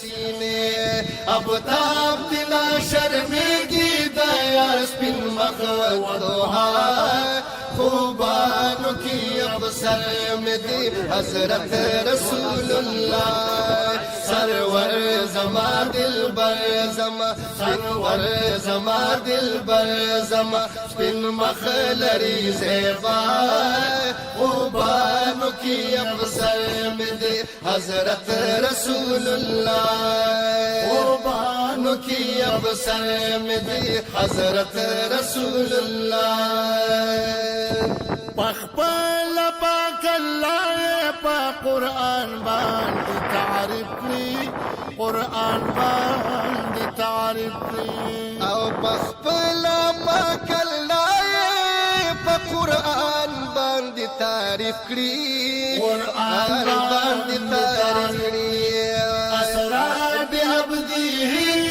सीने अब ताब दिला शर्मेगी दया स्पिन मखदोहा खूबानों की अब सर में दी हजरत रसूलुल्लाह सरवर जमा दिल बर जमा सरवर जमा दिल बर जमा बिन मखलरी ज़ेबा खूबानों की अब सर में दी हजरत रसूलुल्लाह खूबानों की अब सर में दी हजरत रसूलुल्लाह पखपल पाकल्लाह पा कुरान बांध तारिफनी कुरान बांध तारिफनी औ पखपल पाकल्लाह पा कुरान बांध तारिफनी कुरान बांध तारिफनी असरा बिअब्दी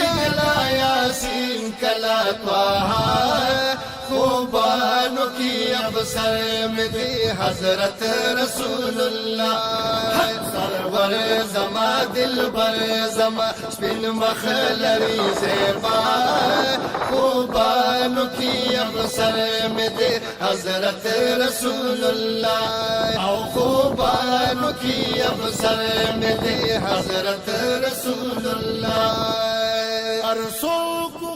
कला यासीन कला त्वाहा खूबानों की अब सर में दी हजरत रसूलुल्लाह सरवर जमा दिल बर जमा बिन मखलरी ज़ेबा खूबानों की अब सर में दी हजरत रसूलुल्लाह खूबानों की अब सर में दी हजरत रसूलुल्लाह अरसों को